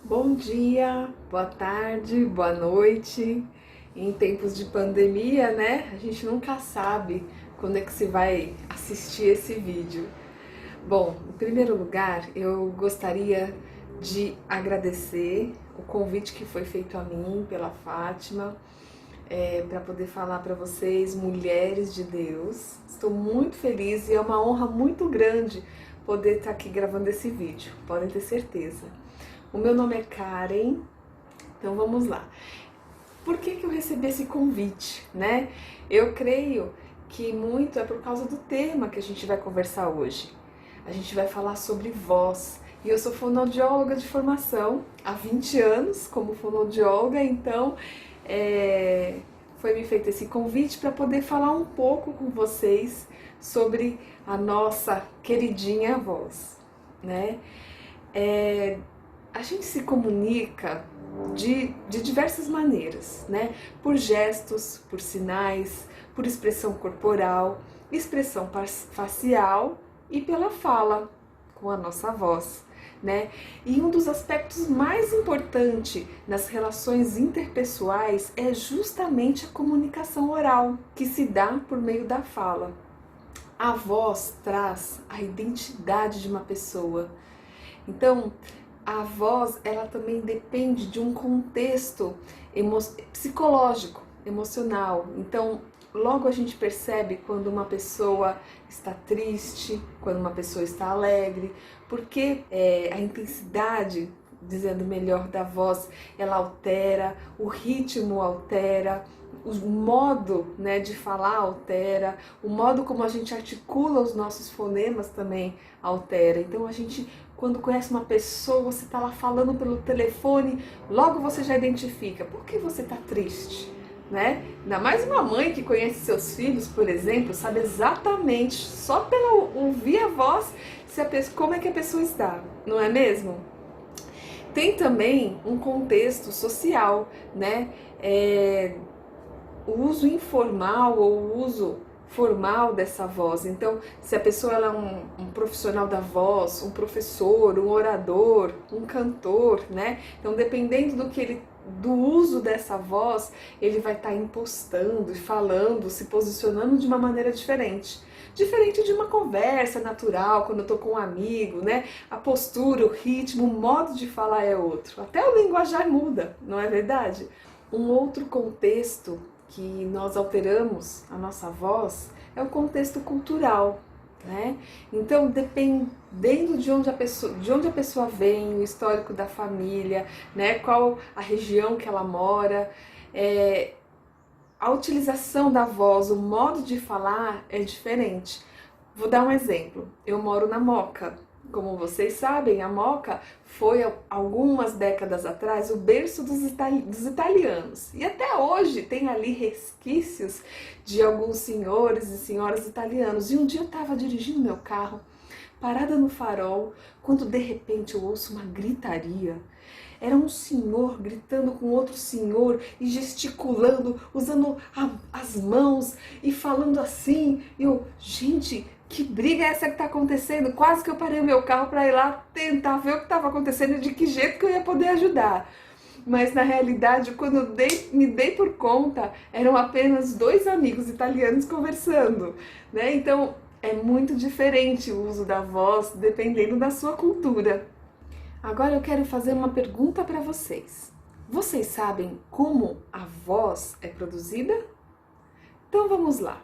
Bom dia, boa tarde, boa noite. Em tempos de pandemia, né? A gente nunca sabe quando é que se vai assistir esse vídeo. Bom, em primeiro lugar, eu gostaria de agradecer o convite que foi feito a mim pela Fátima, para poder falar para vocês, mulheres de Deus. Estou muito feliz e é uma honra muito grande poder estar aqui gravando esse vídeo, podem ter certeza. O meu nome é Karen, então vamos lá. Por que eu recebi esse convite, né? Eu creio que muito é por causa do tema que a gente vai conversar hoje. A gente vai falar sobre voz. E eu sou fonoaudióloga de formação há 20 anos como fonoaudióloga, então foi me feito esse convite para poder falar um pouco com vocês sobre a nossa queridinha voz, né? A gente se comunica de diversas maneiras, né? Por gestos, por sinais, por expressão corporal, expressão facial e pela fala, com a nossa voz, né? E um dos aspectos mais importantes nas relações interpessoais é justamente a comunicação oral, que se dá por meio da fala. A voz traz a identidade de uma pessoa. Então, a voz, ela também depende de um contexto psicológico, emocional. Então, logo a gente percebe quando uma pessoa está triste, quando uma pessoa está alegre, porque a intensidade, dizendo melhor, da voz, ela altera, o ritmo altera, o modo, né, de falar altera, o modo como a gente articula os nossos fonemas também altera. Então a gente, quando conhece uma pessoa, você está lá falando pelo telefone, logo você já identifica por que você está triste, né? Ainda mais uma mãe que conhece seus filhos, por exemplo, sabe exatamente, só pelo ouvir a voz, como é que a pessoa está, não é mesmo? Tem também um contexto social, né? O uso informal ou o uso formal dessa voz. Então, se a pessoa ela é um profissional da voz, um professor, um orador, um cantor, né? Então, dependendo do uso dessa voz, ele vai estar impostando e falando, se posicionando de uma maneira diferente. Diferente de uma conversa natural, quando eu estou com um amigo, né? A postura, o ritmo, o modo de falar é outro. Até o linguajar muda, não é verdade? Um outro contexto que nós alteramos a nossa voz é o contexto cultural, né? Então, dependendo de onde a pessoa vem, o histórico da família, né? Qual a região que ela mora, a utilização da voz, o modo de falar é diferente. Vou dar um exemplo. Eu moro na Moca. Como vocês sabem, a Moca foi, algumas décadas atrás, o berço dos italianos. E até hoje tem ali resquícios de alguns senhores e senhoras italianos. E um dia eu estava dirigindo meu carro, parada no farol, quando de repente eu ouço uma gritaria. Era um senhor gritando com outro senhor e gesticulando, usando as mãos e falando assim. E eu, gente, que briga é essa que está acontecendo? Quase que eu parei o meu carro para ir lá tentar ver o que estava acontecendo e de que jeito que eu ia poder ajudar. Mas na realidade, quando eu me dei por conta, eram apenas dois amigos italianos conversando, né? Então é muito diferente o uso da voz dependendo da sua cultura. Agora eu quero fazer uma pergunta para vocês. Vocês sabem como a voz é produzida? Então vamos lá.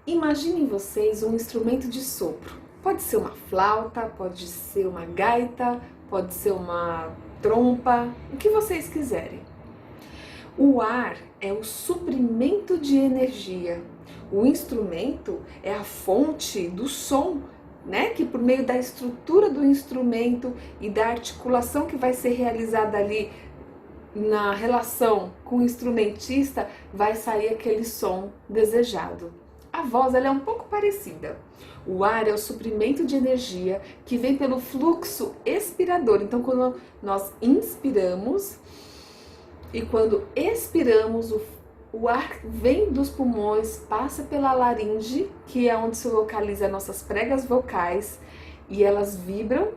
Imaginem vocês um instrumento de sopro. Pode ser uma flauta, pode ser uma gaita, pode ser uma trompa, o que vocês quiserem. O ar é o suprimento de energia. O instrumento é a fonte do som, né? Que por meio da estrutura do instrumento e da articulação que vai ser realizada ali na relação com o instrumentista, vai sair aquele som desejado. A voz ela é um pouco parecida. O ar é o suprimento de energia que vem pelo fluxo expirador. Então, quando nós inspiramos e quando expiramos, o ar vem dos pulmões, passa pela laringe, que é onde se localiza nossas pregas vocais, e elas vibram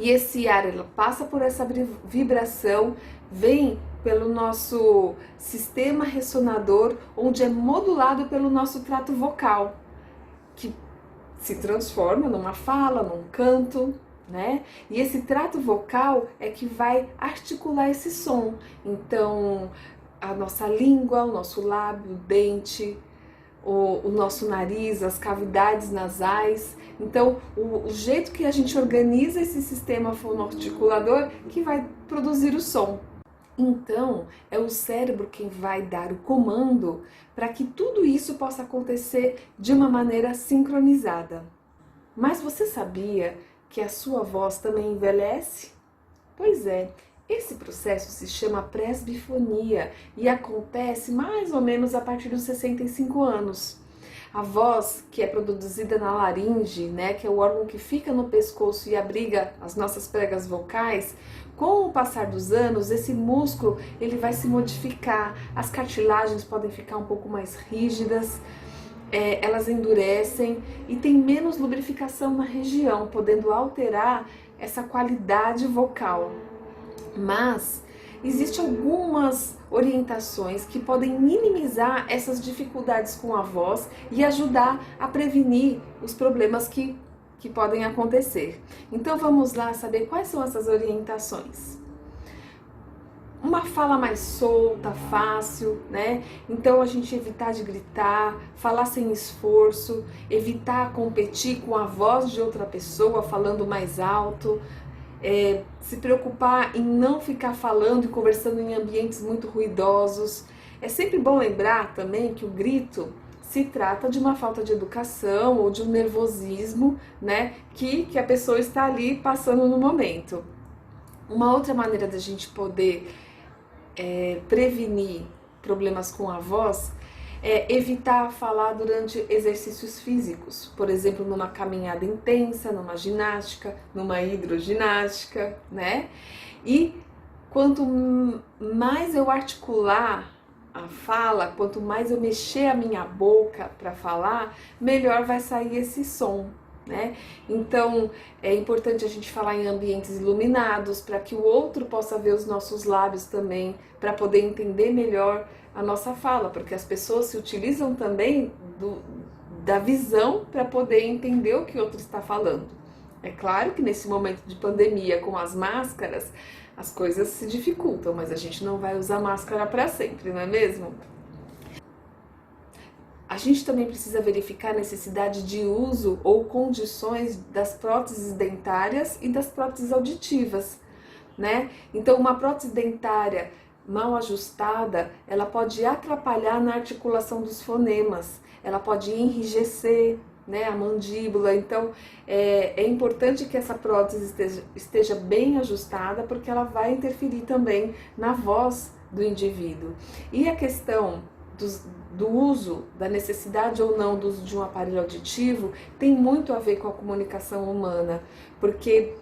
E esse ar, ele passa por essa vibração, vem pelo nosso sistema ressonador, onde é modulado pelo nosso trato vocal, que se transforma numa fala, num canto, né? E esse trato vocal é que vai articular esse som. Então, a nossa língua, o nosso lábio, o dente, o nosso nariz, as cavidades nasais. Então, o jeito que a gente organiza esse sistema fonoarticulador que vai produzir o som. Então, é o cérebro quem vai dar o comando para que tudo isso possa acontecer de uma maneira sincronizada. Mas você sabia que a sua voz também envelhece? Pois é, esse processo se chama presbifonia e acontece mais ou menos a partir dos 65 anos. A voz, que é produzida na laringe, né, que é o órgão que fica no pescoço e abriga as nossas pregas vocais, com o passar dos anos, esse músculo ele vai se modificar, as cartilagens podem ficar um pouco mais rígidas, elas endurecem e tem menos lubrificação na região, podendo alterar essa qualidade vocal. Mas existem algumas orientações que podem minimizar essas dificuldades com a voz e ajudar a prevenir os problemas que podem acontecer. Então vamos lá saber quais são essas orientações. Uma fala mais solta, fácil, né? Então a gente evitar de gritar, falar sem esforço, evitar competir com a voz de outra pessoa falando mais alto, se preocupar em não ficar falando e conversando em ambientes muito ruidosos. É sempre bom lembrar também que o grito se trata de uma falta de educação ou de um nervosismo, né, que a pessoa está ali passando no momento. Uma outra maneira da gente poder prevenir problemas com a voz é evitar falar durante exercícios físicos, por exemplo, numa caminhada intensa, numa ginástica, numa hidroginástica, né? E quanto mais eu articular a fala, quanto mais eu mexer a minha boca para falar, melhor vai sair esse som, né? Então é importante a gente falar em ambientes iluminados para que o outro possa ver os nossos lábios também, para poder entender melhor a nossa fala, porque as pessoas se utilizam também da visão para poder entender o que o outro está falando. É claro que nesse momento de pandemia, com as máscaras, as coisas se dificultam, mas a gente não vai usar máscara para sempre, não é mesmo? A gente também precisa verificar a necessidade de uso ou condições das próteses dentárias e das próteses auditivas, né? Então, uma prótese dentária mal ajustada, ela pode atrapalhar na articulação dos fonemas, ela pode enrijecer, né, a mandíbula. Então é importante que essa prótese esteja bem ajustada, porque ela vai interferir também na voz do indivíduo. E a questão do uso, da necessidade ou não do uso de um aparelho auditivo, tem muito a ver com a comunicação humana, porque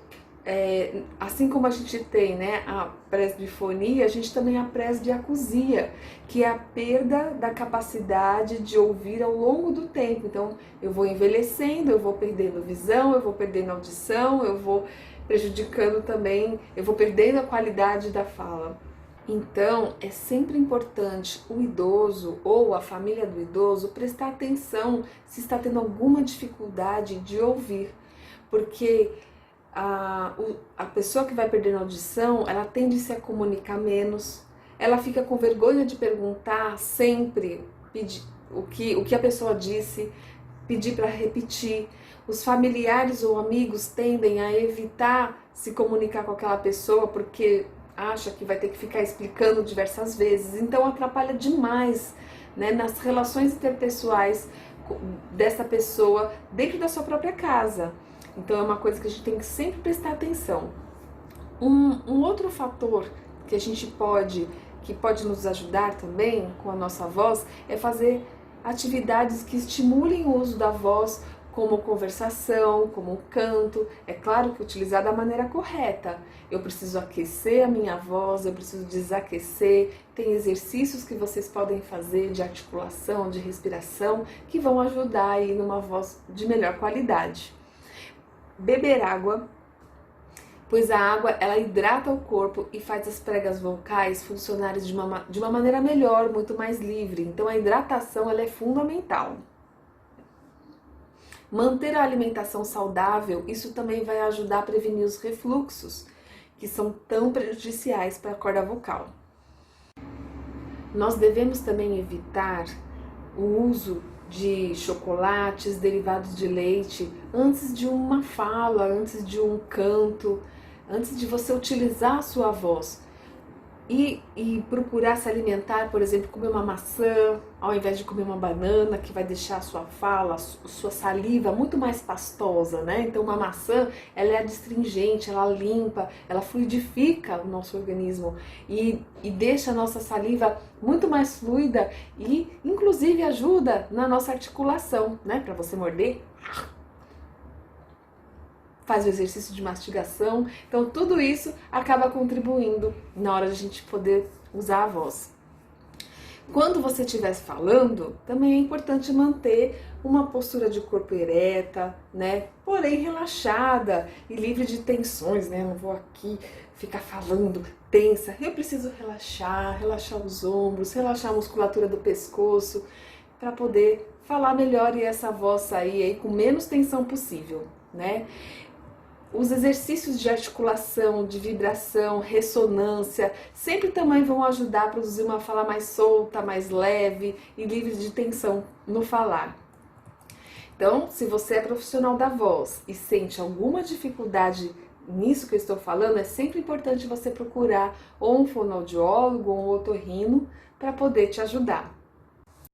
assim como a gente tem, né, a presbifonia, a gente também tem a presbiacusia, que é a perda da capacidade de ouvir ao longo do tempo. Então eu vou envelhecendo, eu vou perdendo visão, eu vou perdendo audição, eu vou prejudicando também, eu vou perdendo a qualidade da fala. Então é sempre importante o idoso ou a família do idoso prestar atenção se está tendo alguma dificuldade de ouvir, porque a pessoa que vai perdendo a audição, ela tende a se comunicar menos, ela fica com vergonha de perguntar sempre o que a pessoa disse, pedir para repetir. Os familiares ou amigos tendem a evitar se comunicar com aquela pessoa porque acha que vai ter que ficar explicando diversas vezes, então atrapalha demais, né, nas relações interpessoais dessa pessoa dentro da sua própria casa. Então é uma coisa que a gente tem que sempre prestar atenção. Um outro fator que a gente que pode nos ajudar também com a nossa voz é fazer atividades que estimulem o uso da voz, como conversação, como canto. É claro que utilizar da maneira correta. Eu preciso aquecer a minha voz, eu preciso desaquecer. Tem exercícios que vocês podem fazer de articulação, de respiração, que vão ajudar aí numa voz de melhor qualidade. Beber água pois a água ela hidrata o corpo e faz as pregas vocais funcionarem de uma maneira melhor, muito mais livre. Então a hidratação ela é fundamental. Manter a alimentação saudável, isso também vai ajudar a prevenir os refluxos, que são tão prejudiciais para a corda vocal. Nós devemos também evitar o uso de chocolates, derivados de leite, antes de uma fala, antes de um canto, antes de você utilizar a sua voz. E procurar se alimentar, por exemplo, comer uma maçã, ao invés de comer uma banana, que vai deixar a sua fala, a sua saliva muito mais pastosa, né? Então uma maçã, ela é adstringente, ela limpa, ela fluidifica o nosso organismo e deixa a nossa saliva muito mais fluida e inclusive ajuda na nossa articulação, né? Para você morder, faz o exercício de mastigação, então tudo isso acaba contribuindo na hora de a gente poder usar a voz. Quando você estiver falando, também é importante manter uma postura de corpo ereta, né? Porém relaxada e livre de tensões, né? Eu não vou aqui ficar falando tensa, eu preciso relaxar os ombros, relaxar a musculatura do pescoço, para poder falar melhor e essa voz sair aí com menos tensão possível, né? Os exercícios de articulação, de vibração, ressonância, sempre também vão ajudar a produzir uma fala mais solta, mais leve e livre de tensão no falar. Então, se você é profissional da voz e sente alguma dificuldade nisso que eu estou falando, é sempre importante você procurar ou um fonoaudiólogo ou um otorrino para poder te ajudar.